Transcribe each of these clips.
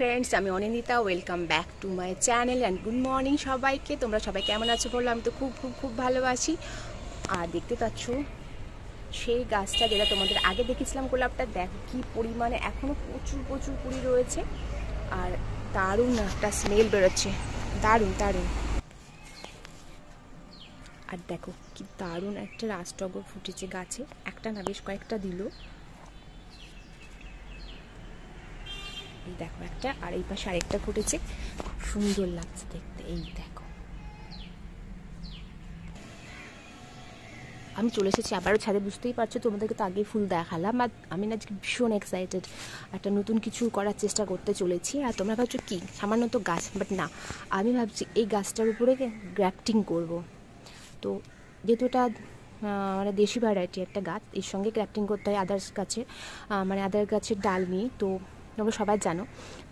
Friends আমি Anindita welcome back to my channel and good morning সবাইকে। তোমরা সবাই কেমন আছো বললো? আমি তো খুব খুব খুব ভালো আছি। আর দেখতে পাচ্ছ সেই গাছটা যেটা তোমাদের আগে দেখেছিলাম গোলাপটা, দেখো কি পরিমাণে এখনও প্রচুর প্রচুর কুড়ি রয়েছে আর দারুণ একটা স্মেল বেরোচ্ছে, দারুণ দারুণ। আর দেখো কি দারুণ একটা রাজটগর ফুটেছে গাছে, একটা না বেশ কয়েকটা দিল। এই দেখো একটা, আর এই পাশে আরেকটা ফুটেছে, খুব সুন্দর লাগছে দেখতে। এই দেখো আমি চলে এসেছি আবারও ছাদে, বুঝতেই পারছো তোমাদেরকে তো আগেই ফুল দেখালাম। আর আমি না আজকে ভীষণ এক্সাইটেড, একটা নতুন কিছু করার চেষ্টা করতে চলেছি। আর তোমরা ভাবছো কি সামান্য তো গাছ, বাট না, আমি ভাবছি এই গাছটার উপরে গ্রাফটিং করব। তো যেহেতু এটা মানে দেশি ভ্যারাইটি একটা গাছ, এর সঙ্গে গ্রাফটিং করতে হয় আদার্স গাছের, মানে আদার গাছের ডাল নিয়ে। তো তোমরা সবাই জানো,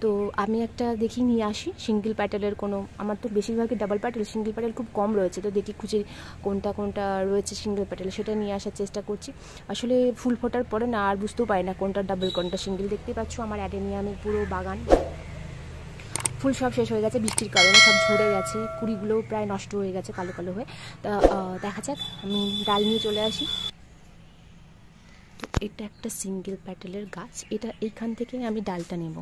তো আমি একটা দেখি নিয়ে আসি সিঙ্গেল প্যাটেলের কোনো, আমার তো বেশিরভাগই ডাবল প্যাটেল, সিঙ্গেল প্যাটেল খুব কম রয়েছে। তো দেখি খুঁজে কোনটা কোনটা রয়েছে সিঙ্গেল প্যাটেল, সেটা নিয়ে আসার চেষ্টা করছি। আসলে ফুল ফোটার পরে না আর বুঝতেও পারি না কোনটা ডাবল কোনটা সিঙ্গেল। দেখতে পাচ্ছ আমার অ্যাডেনিয়ামের পুরো বাগান, ফুল সব শেষ হয়ে গেছে, বৃষ্টির কারণে সব ঝরে গেছে, কুড়িগুলোও প্রায় নষ্ট হয়ে গেছে কালো কালো হয়ে। তা দেখা যাক, আমি ডাল নিয়ে চলে আসি। তো এটা একটা সিঙ্গেল প্যাটেলের গাছ, এটা এইখান থেকে আমি ডালটা নেব।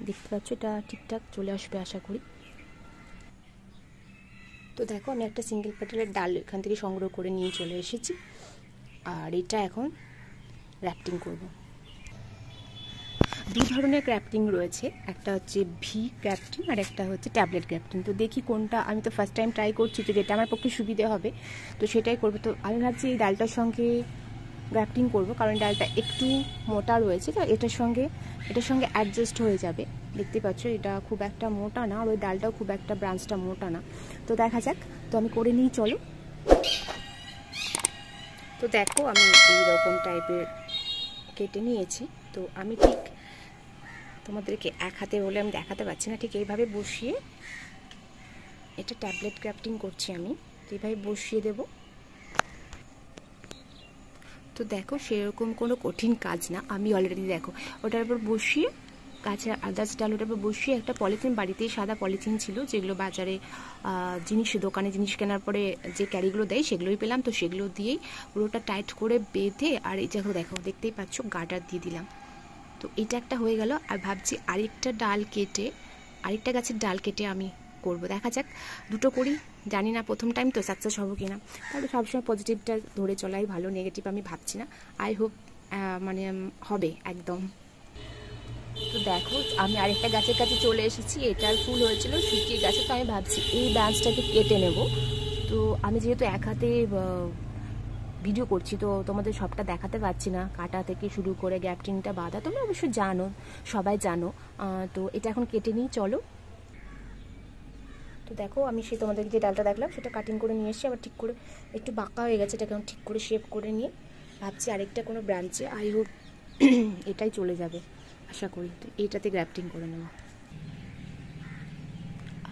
দেখতে পাচ্ছ এটা ঠিকঠাক চলে আসবে আশা করি। তো দেখো আমি একটা সিঙ্গেল প্যাটেলের ডাল এখান থেকে সংগ্রহ করে নিয়ে চলে এসেছি, আর এটা এখন র্যাপটিং করব। দু ধরনের ক্র্যাফটিং রয়েছে, একটা হচ্ছে ভি ক্র্যাফটিং আর একটা হচ্ছে ট্যাবলেট ক্র্যাফটিং। তো দেখি কোনটা, আমি তো ফার্স্ট টাইম ট্রাই করছি, তো যেটা আমার পক্ষে সুবিধে হবে তো সেটাই করবো। তো আমি ভাবছি এই ডালটার সঙ্গে গ্রাফটিং করব, কারণ ডালটা একটু মোটা রয়েছে, তো এটার সঙ্গে অ্যাডজাস্ট হয়ে যাবে। দেখতে পাচ্ছ এটা খুব একটা মোটা না, আর ওই ডালটাও খুব একটা ব্রাঞ্চটা মোটা না। তো দেখা যাক, তো আমি করে নিই চলো। তো দেখো আমি এইরকম টাইপের কেটে নিয়েছি। তো আমি ঠিক তোমাদেরকে এক হাতে বলে আমি দেখাতে পারছি না, ঠিক এইভাবে বসিয়ে, এটা ট্যাবলেট ক্রাফটিং করছি আমি, এইভাবে বসিয়ে দেব। তো দেখো সেরকম কোনো কঠিন কাজ না, আমি অলরেডি দেখো ওটার উপর বসিয়ে গাছের আদার্স ডাল ওটার উপর বসিয়ে একটা পলিথিন, বাড়িতেই সাদা পলিথিন ছিল যেগুলো বাজারে দোকানে জিনিস কেনার পরে যে ক্যারিগুলো দেয় সেগুলোই পেলাম। তো সেগুলো দিয়েই পুরোটা টাইট করে বেঁধে, আর এই দেখো দেখতেই পাচ্ছ গার্ডার দিয়ে দিলাম। তো এটা একটা হয়ে গেল। আর ভাবছি আরেকটা গাছের ডাল কেটে আমি করব, দেখা যাক দুটো করি, জানি না প্রথম টাইম তো সাকসেস হবো কিনা। তাহলে সবসময় পজিটিভটা ধরে চলাই ভালো, নেগেটিভ আমি ভাবছি না, আই হোপ মানে হবে একদম। তো দেখো আমি আরেকটা গাছের কাছে চলে এসেছি, এটার ফুল হয়েছিল শুকিয়ে গেছে, তো আমি ভাবছি এই ব্রাঞ্চটাকে কেটে নেব। তো আমি যেহেতু এক হাতে ভিডিও করছি, তো তোমাদের সবটা দেখাতে পারছি না, কাটা থেকে শুরু করে গ্যাপটিংটা বাঁধা তোমরা অবশ্যই জানো, সবাই জানো। তো এটা এখন কেটে নিই চলো। তো দেখো আমি তোমাদেরকে যে ডালটা দেখলাম সেটা কাটিং করে নিয়ে এসেছি, আবার ঠিক করে একটু বাঁকা হয়ে গেছে, এটাকে ঠিক করে শেপ করে নিয়ে ভাবছি আরেকটা কোনো ব্রাঞ্চে, আই হোপ এটাই চলে যাবে আশা করি। তো এইটাতে গ্রাফটিং করে নেব।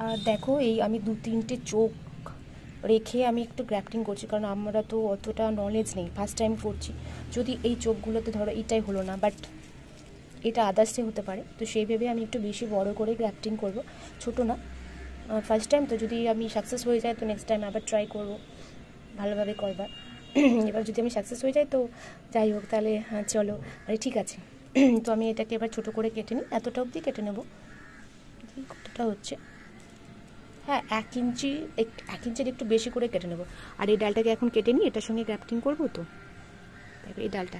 আর দেখো এই আমি 2-3টে চোখ রেখে আমি একটু গ্রাফটিং করছি, কারণ আমরা তো অতটা নলেজ নেই, ফার্স্ট টাইম করছি। যদি এই চোখগুলোতে ধরো এটাই হলো না, বাট এটা আদার্সে হতে পারে, তো সেই ভেবে আমি একটু বেশি বড় করে গ্রাফটিং করব, ছোট না। ফার্স্ট টাইম তো, যদি আমি সাকসেস হয়ে যাই তো নেক্সট টাইম আবার ট্রাই করব ভালোভাবে করবার। এবার যদি আমি সাকসেস হয়ে যাই তো যাই হোক, তাহলে হ্যাঁ চলো, আরে ঠিক আছে। তো আমি এটাকে এবার ছোটো করে কেটে নিই, এতটা অবধি কেটে নেব, কতটা হচ্ছে, হ্যাঁ 1 ইঞ্চির একটু বেশি করে কেটে নেব। আর এই ডালটাকে এখন কেটে নিই, এটার সঙ্গে গ্রাফটিং করবো। তো দেখো এই ডালটা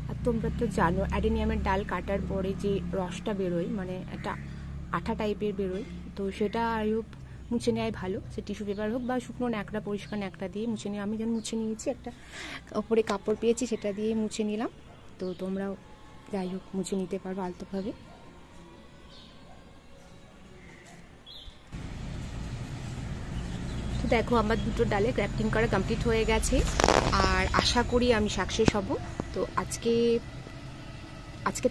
আর তোমরা তো জানো অ্যাডেনিয়ামের ডাল কাটার পরে যে রসটা বেরোয়, মানে একটা আঠা টাইপের বেরোয়, তো সেটা আয়ুব মুছে নেওয়াই ভালো, সে টিস্যু পেপার হোক বা শুকনো ন্যাকড়া, পরিষ্কার ন্যাকড়া দিয়ে মুছে নিয়ে, আমি যেন মুছে নিয়েছি, একটা ওপরে কাপড় পেয়েছি সেটা দিয়ে মুছে নিলাম। তো তোমরাও যাই হোক মুছে নিতে পারো আলতোভাবে। তো দেখো আমার দুটো ডালে গ্রাফটিং করা কমপ্লিট হয়ে গেছে, আর আশা করি আমি সাকসেস হব। তো আজকে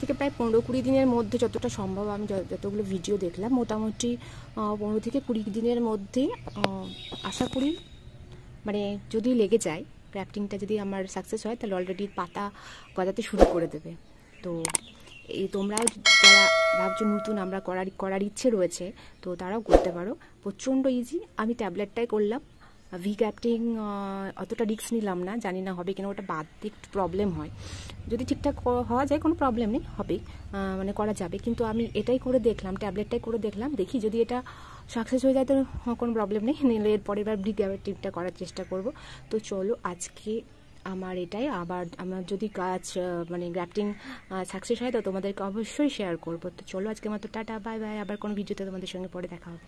থেকে প্রায় 15-20 দিনের মধ্যে যতটা সম্ভব, আমি যতগুলো ভিডিও দেখলাম মোটামুটি 15 থেকে 20 দিনের মধ্যে আশা করি, মানে যদি লেগে যায় ক্রাফটিংটা, যদি আমার সাকসেস হয় তাহলে অলরেডি পাতা গজাতে শুরু করে দেবে। তো এই তোমরাও যারা ভাবছো নতুন আমরা করার ইচ্ছে রয়েছে তো তারাও করতে পারো, প্রচণ্ড ইজি। আমি ট্যাবলেটটাই করলাম, ভি গ্যাপটিং অতটা রিস্ক নিলাম না, জানি না হবে কিনা, ওটা বাদ দিয়ে একটু প্রবলেম হয়। যদি ঠিকঠাক হওয়া যায় কোনো প্রবলেম নেই, হবে, মানে করা যাবে। কিন্তু আমি এটাই করে দেখলাম, ট্যাবলেটটাই করে দেখলাম, দেখি যদি এটা সাকসেস হয়ে যায় তো কোনো প্রবলেম নেই, নিলে এর পরের বার ভি গ্যাপটিংটা করার চেষ্টা করব। তো চলো আজকে আমার এটাই, আবার আমার যদি কাজ মানে গ্রাফটিং সাকসেস হয় তো তোমাদেরকে অবশ্যই শেয়ার করবো। তো চলো আজকে মাত্র টাটা, বাই বাই, আবার কোনো ভিডিওতে তোমাদের সঙ্গে পরে দেখা হবে।